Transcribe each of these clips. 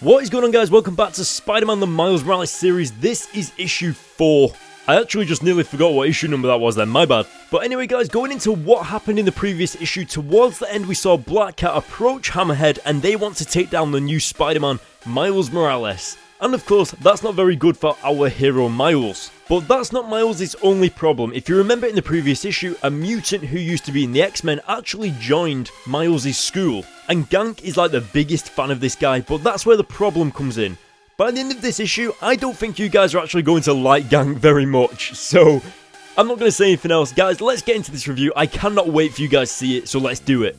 What is going on, guys? Welcome back to Spider-Man the Miles Morales series. This is issue 4. I actually just nearly forgot what issue number that was then, my bad. But anyway, guys, going into what happened in the previous issue, towards the end we saw Black Cat approach Hammerhead and they want to take down the new Spider-Man, Miles Morales. And of course, that's not very good for our hero Miles. But that's not Miles' only problem. If you remember in the previous issue, a mutant who used to be in the X-Men actually joined Miles' school. And Gank is like the biggest fan of this guy, but that's where the problem comes in. By the end of this issue, I don't think you guys are actually going to like Gank very much, so I'm not going to say anything else. Guys, let's get into this review. I cannot wait for you guys to see it, so let's do it.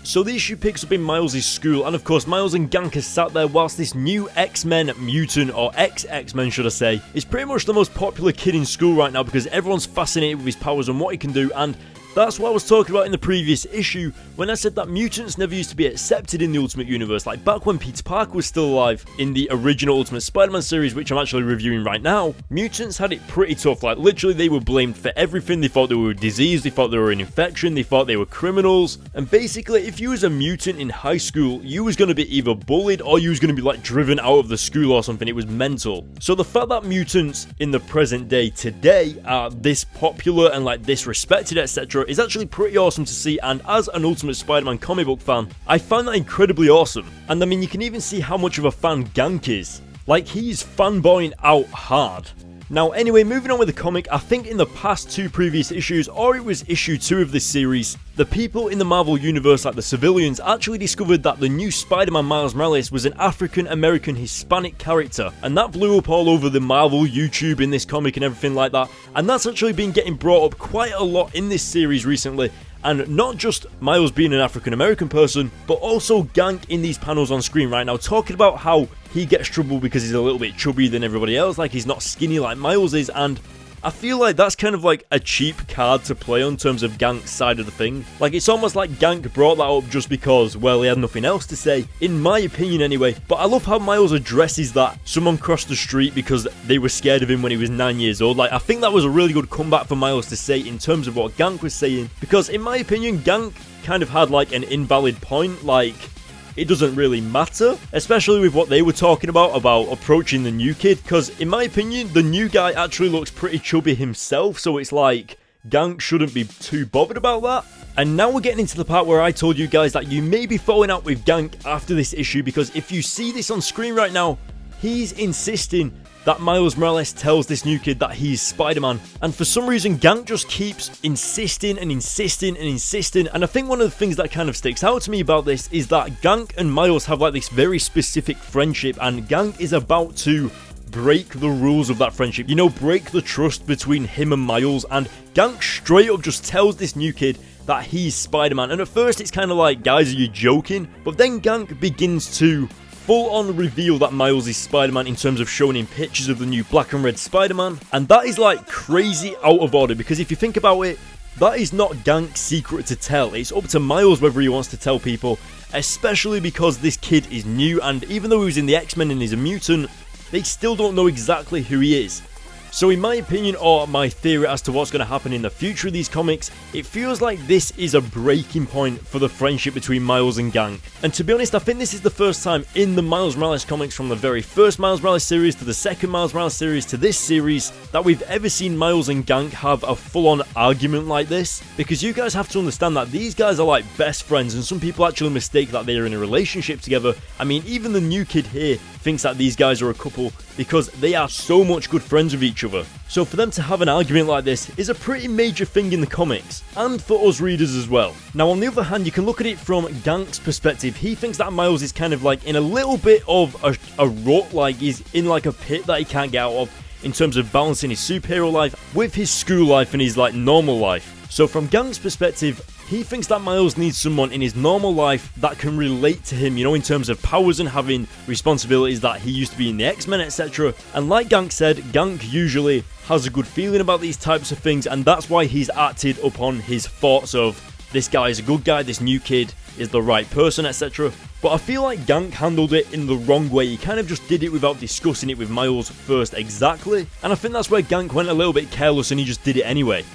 So the issue picks up in Miles' school, and of course Miles and Gank are sat there whilst this new X-Men mutant, or ex-X-Men should I say, is pretty much the most popular kid in school right now because everyone's fascinated with his powers and what he can do, and that's what I was talking about in the previous issue when I said that mutants never used to be accepted in the Ultimate Universe. Like back when Peter Parker was still alive in the original Ultimate Spider-Man series, which I'm actually reviewing right now, mutants had it pretty tough. Like literally they were blamed for everything. They thought they were a disease, they thought they were an infection, they thought they were criminals. And basically if you was a mutant in high school, you was going to be either bullied or you was going to be like driven out of the school or something. It was mental. So the fact that mutants in the present day today are this popular and like this respected, etc., is actually pretty awesome to see, and as an Ultimate Spider-Man comic book fan, I find that incredibly awesome. And I mean, you can even see how much of a fan Gank is. Like, he's fanboying out hard. Now, anyway, moving on with the comic, I think in the past 2 previous issues, or it was issue 2 of this series, the people in the Marvel Universe, like the civilians, actually discovered that the new Spider-Man Miles Morales was an African-American Hispanic character, and that blew up all over the Marvel YouTube in this comic and everything like that, and that's actually been getting brought up quite a lot in this series recently. And not just Miles being an African-American person, but also Gank in these panels on screen right now, talking about how he gets trouble because he's a little bit chubby than everybody else, like he's not skinny like Miles is, and I feel like that's kind of like a cheap card to play on in terms of Gank's side of the thing. Like, it's almost like Gank brought that up just because, well, he had nothing else to say, in my opinion anyway. But I love how Miles addresses that someone crossed the street because they were scared of him when he was 9 years old. Like, I think that was a really good comeback for Miles to say in terms of what Gank was saying, because in my opinion, Gank kind of had like an invalid point. Like, it doesn't really matter, especially with what they were talking about approaching the new kid, because in my opinion, the new guy actually looks pretty chubby himself, so it's like, Gank shouldn't be too bothered about that. And now we're getting into the part where I told you guys that you may be falling out with Gank after this issue, because if you see this on screen right now, he's insisting that Miles Morales tells this new kid that he's Spider-Man, and for some reason Gank just keeps insisting and insisting and insisting. And I think one of the things that kind of sticks out to me about this is that Gank and Miles have like this very specific friendship, and Gank is about to break the rules of that friendship, you know, break the trust between him and Miles, and Gank straight up just tells this new kid that he's Spider-Man. And at first it's kind of like, guys, are you joking? But then Gank begins to full-on reveal that Miles is Spider-Man in terms of showing him pictures of the new black and red Spider-Man, and that is like crazy out of order, because if you think about it, that is not Gank's secret to tell. It's up to Miles whether he wants to tell people, especially because this kid is new, and even though he was in the X-Men and he's a mutant, they still don't know exactly who he is. So in my opinion, or my theory as to what's going to happen in the future of these comics, it feels like this is a breaking point for the friendship between Miles and Gank. And to be honest, I think this is the first time in the Miles Morales comics, from the very first Miles Morales series to the second Miles Morales series to this series, that we've ever seen Miles and Gank have a full-on argument like this. Because you guys have to understand that these guys are like best friends, and some people actually mistake that they are in a relationship together. I mean, even the new kid here thinks that these guys are a couple because they are so much good friends with each other. So for them to have an argument like this is a pretty major thing in the comics, and for us readers as well. Now on the other hand, you can look at it from Gank's perspective. He thinks that Miles is kind of like in a little bit of a rut, like he's in like a pit that he can't get out of in terms of balancing his superhero life with his school life and his like normal life. So from Gank's perspective, he thinks that Miles needs someone in his normal life that can relate to him, you know, in terms of powers and having responsibilities that he used to be in the X-Men, etc. And like Gank said, Gank usually has a good feeling about these types of things, and that's why he's acted upon his thoughts of, this guy is a good guy, this new kid is the right person, etc. But I feel like Gank handled it in the wrong way. He kind of just did it without discussing it with Miles first exactly, and I think that's where Gank went a little bit careless and he just did it anyway.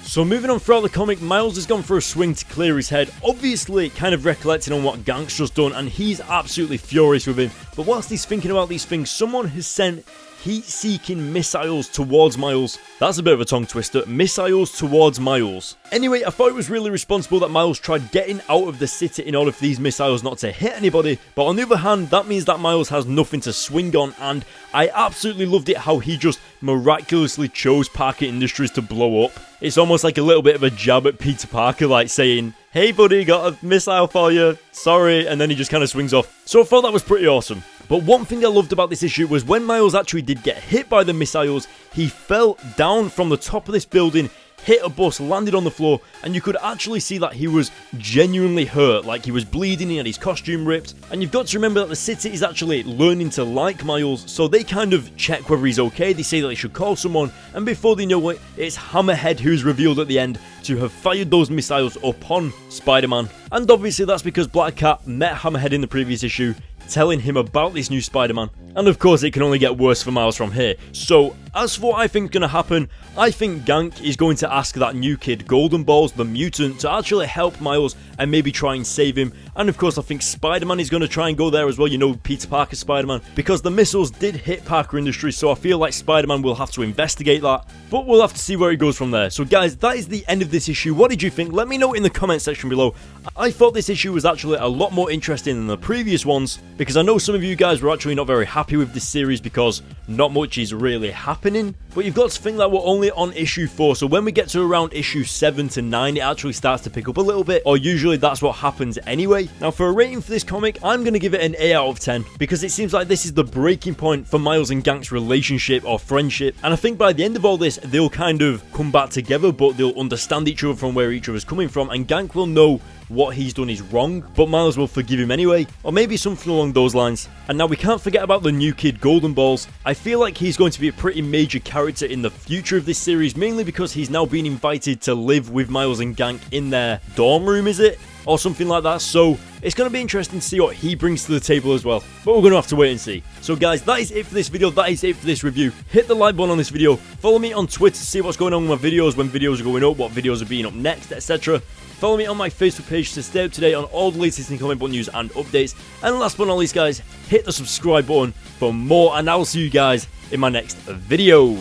So moving on throughout the comic, Miles has gone for a swing to clear his head, obviously kind of recollecting on what Gank's just done, and he's absolutely furious with him. But whilst he's thinking about these things, someone has sent heat-seeking missiles towards Miles. That's a bit of a tongue twister. Missiles towards Miles. Anyway, I thought it was really responsible that Miles tried getting out of the city in order for these missiles not to hit anybody, but on the other hand, that means that Miles has nothing to swing on, and I absolutely loved it how he just miraculously chose Parker Industries to blow up. It's almost like a little bit of a jab at Peter Parker, like saying, "Hey buddy, got a missile for you, sorry," and then he just kind of swings off. So I thought that was pretty awesome. But one thing I loved about this issue was when Miles actually did get hit by the missiles, he fell down from the top of this building, hit a bus, landed on the floor, and you could actually see that he was genuinely hurt, like he was bleeding, he had his costume ripped. And you've got to remember that the city is actually learning to like Miles, so they kind of check whether he's okay, they say that they should call someone, and before they know it, it's Hammerhead who's revealed at the end to have fired those missiles upon Spider-Man. And obviously that's because Black Cat met Hammerhead in the previous issue, telling him about this new Spider-Man. And of course it can only get worse for Miles from here. So as for what I think is going to happen, I think Gank is going to ask that new kid, Golden Balls, the mutant, to actually help Miles and maybe try and save him. And of course I think Spider-Man is going to try and go there as well, you know, Peter Parker Spider-Man, because the missiles did hit Parker Industries, so I feel like Spider-Man will have to investigate that. But we'll have to see where it goes from there. So guys, that is the end of this issue. What did you think? Let me know in the comment section below. I thought this issue was actually a lot more interesting than the previous ones, because I know some of you guys were actually not very happy with this series because not much is really happening. But you've got to think that we're only on issue 4, so when we get to around issue 7 to 9, it actually starts to pick up a little bit, or usually that's what happens anyway. Now for a rating for this comic, I'm going to give it an 8 out of 10, because it seems like this is the breaking point for Miles and Gank's relationship or friendship, and I think by the end of all this, they'll kind of come back together, but they'll understand each other from where each other's coming from, and Gank will know what he's done is wrong, but Miles will forgive him anyway, or maybe something along those lines. And now we can't forget about the new kid, Golden Balls. I feel like he's going to be a pretty major character in the future of this series, mainly because he's now been invited to live with Miles and Gank in their dorm room, is it? Or something like that, so it's going to be interesting to see what he brings to the table as well. But we're going to have to wait and see. So guys, that is it for this video, that is it for this review. Hit the like button on this video, follow me on Twitter to see what's going on with my videos, when videos are going up, what videos are being up next, etc. Follow me on my Facebook page to stay up to date on all the latest in comic book news and updates. And last but not least guys, hit the subscribe button for more, and I'll see you guys in my next video.